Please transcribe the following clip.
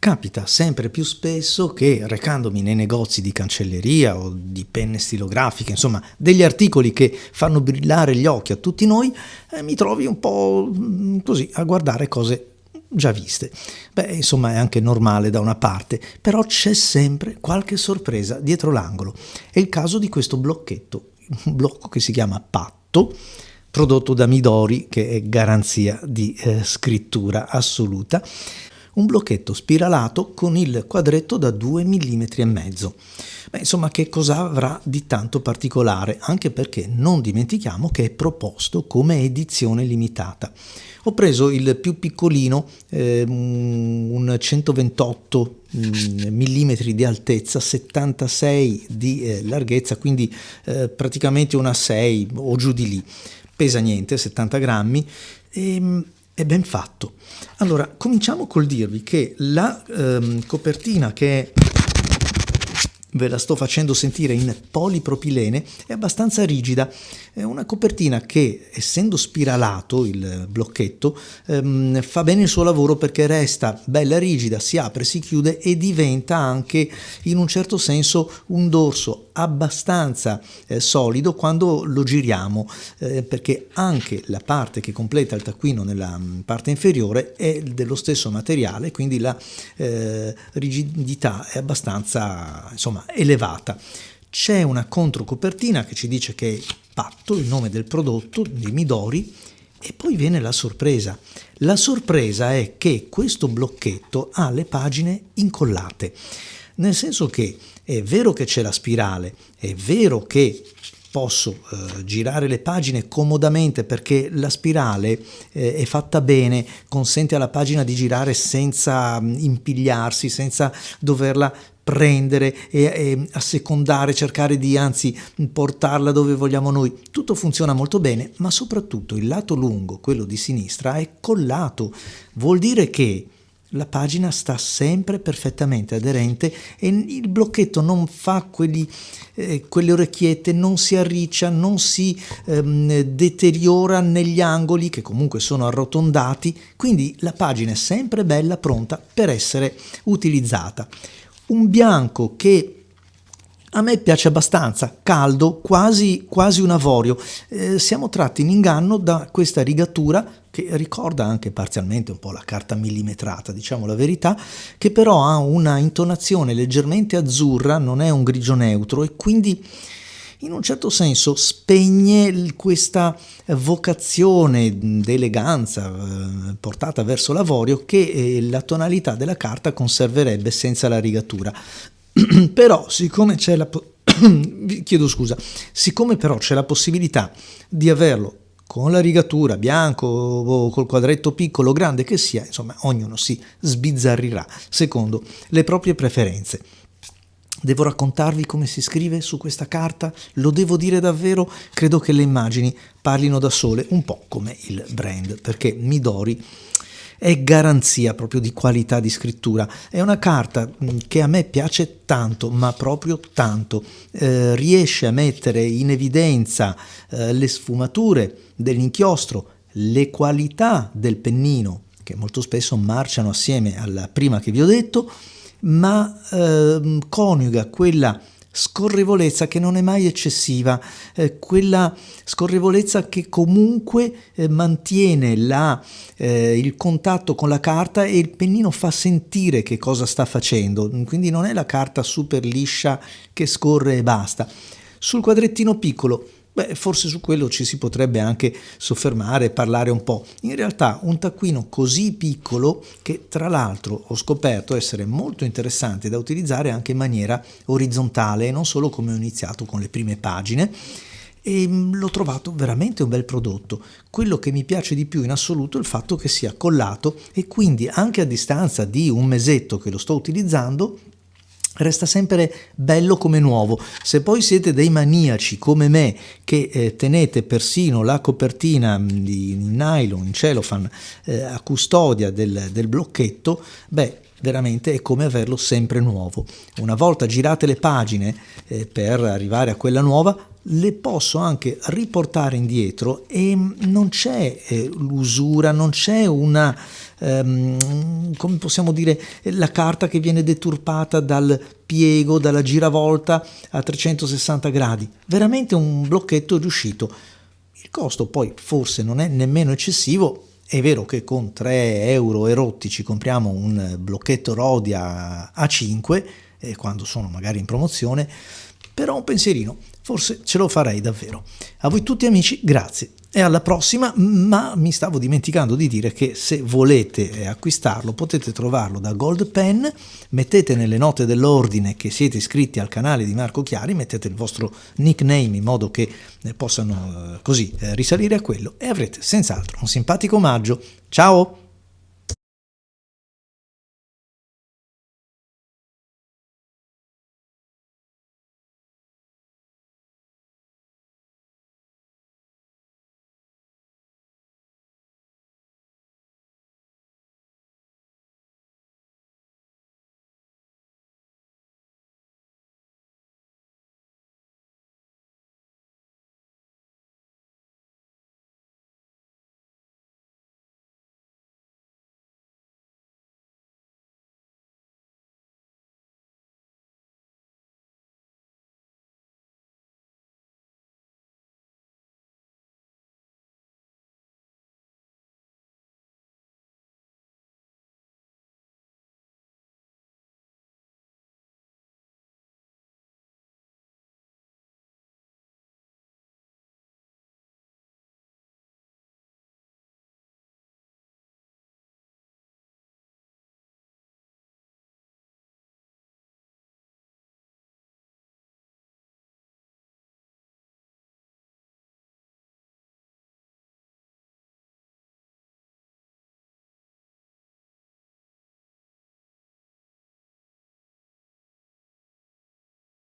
Capita sempre più spesso che, recandomi nei negozi di cancelleria o di penne stilografiche, insomma degli articoli che fanno brillare gli occhi a tutti noi, mi trovi un po' così a guardare cose già viste. Beh, insomma è anche normale da una parte, però c'è sempre qualche sorpresa dietro l'angolo. È il caso di questo blocchetto, un blocco che si chiama Patto, prodotto da Midori, che è garanzia di scrittura assoluta. Un blocchetto spiralato con il quadretto da 2,5 mm. Beh, insomma, che cosa avrà di tanto particolare? Anche perché non dimentichiamo che è proposto come edizione limitata. Ho preso il più piccolino, un 128 mm di altezza, 76 di larghezza, quindi praticamente una 6 o giù di lì. Pesa niente, 70 grammi, e è ben fatto. Allora, cominciamo col dirvi che la copertina, che ve la sto facendo sentire in polipropilene, è abbastanza rigida. È una copertina che, essendo spiralato il blocchetto, fa bene il suo lavoro perché resta bella rigida, si apre, si chiude e diventa anche in un certo senso un dorso abbastanza solido quando lo giriamo, perché anche la parte che completa il taccuino nella parte inferiore è dello stesso materiale, quindi la rigidità è abbastanza, insomma, elevata. C'è una controcopertina che ci dice che è Patto, il nome del prodotto di Midori, e poi viene la sorpresa. La sorpresa è che questo blocchetto ha le pagine incollate, nel senso che è vero che c'è la spirale, è vero che posso girare le pagine comodamente perché la spirale è fatta bene, consente alla pagina di girare senza impigliarsi, senza doverla prendere e assecondare, cercare di anzi portarla dove vogliamo noi. Tutto funziona molto bene, ma soprattutto il lato lungo, quello di sinistra, è collato. Vuol dire che la pagina sta sempre perfettamente aderente e il blocchetto non fa quelle orecchiette, non si arriccia, non si deteriora negli angoli, che comunque sono arrotondati, quindi la pagina è sempre bella, pronta per essere utilizzata. Un bianco che a me piace abbastanza, caldo, quasi un avorio. Siamo tratti in inganno da questa rigatura che ricorda anche parzialmente un po' la carta millimetrata, diciamo la verità, che però ha una intonazione leggermente azzurra, non è un grigio neutro, e quindi in un certo senso spegne questa vocazione d'eleganza portata verso l'avorio che la tonalità della carta conserverebbe senza la rigatura. Però siccome c'è siccome però c'è la possibilità di averlo con la rigatura, bianco o col quadretto piccolo o grande che sia, insomma ognuno si sbizzarrirà secondo le proprie preferenze. Devo raccontarvi come si scrive su questa carta? Lo devo dire davvero? Credo che le immagini parlino da sole, un po' come il brand, perché Midori è garanzia proprio di qualità di scrittura. È una carta che a me piace tanto, ma proprio tanto. Riesce a mettere in evidenza le sfumature dell'inchiostro, le qualità del pennino, che molto spesso marciano assieme alla prima che vi ho detto, ma coniuga quella scorrevolezza che non è mai eccessiva, quella scorrevolezza che comunque mantiene il contatto con la carta e il pennino fa sentire che cosa sta facendo, quindi non è la carta super liscia che scorre e basta. Sul quadrettino piccolo, forse su quello ci si potrebbe anche soffermare e parlare un po'. In realtà un taccuino così piccolo che tra l'altro ho scoperto essere molto interessante da utilizzare anche in maniera orizzontale e non solo come ho iniziato con le prime pagine, e l'ho trovato veramente un bel prodotto. Quello che mi piace di più in assoluto è il fatto che sia collato e quindi anche a distanza di un mesetto che lo sto utilizzando resta sempre bello come nuovo. Se poi siete dei maniaci come me che tenete persino la copertina di nylon, in cellophane a custodia del blocchetto, veramente è come averlo sempre nuovo. Una volta girate le pagine per arrivare a quella nuova, le posso anche riportare indietro e non c'è l'usura, non c'è una, come possiamo dire, la carta che viene deturpata dal piego, dalla giravolta a 360 gradi. Veramente un blocchetto riuscito. Il costo poi forse non è nemmeno eccessivo. È vero che con 3 euro e rotti ci compriamo un blocchetto Rhodia A5, quando sono magari in promozione, però un pensierino forse ce lo farei davvero. A voi tutti amici, grazie e alla prossima, ma mi stavo dimenticando di dire che se volete acquistarlo potete trovarlo da Gold Pen, mettete nelle note dell'ordine che siete iscritti al canale di Marco Chiari, mettete il vostro nickname in modo che possano così risalire a quello e avrete senz'altro un simpatico omaggio. Ciao!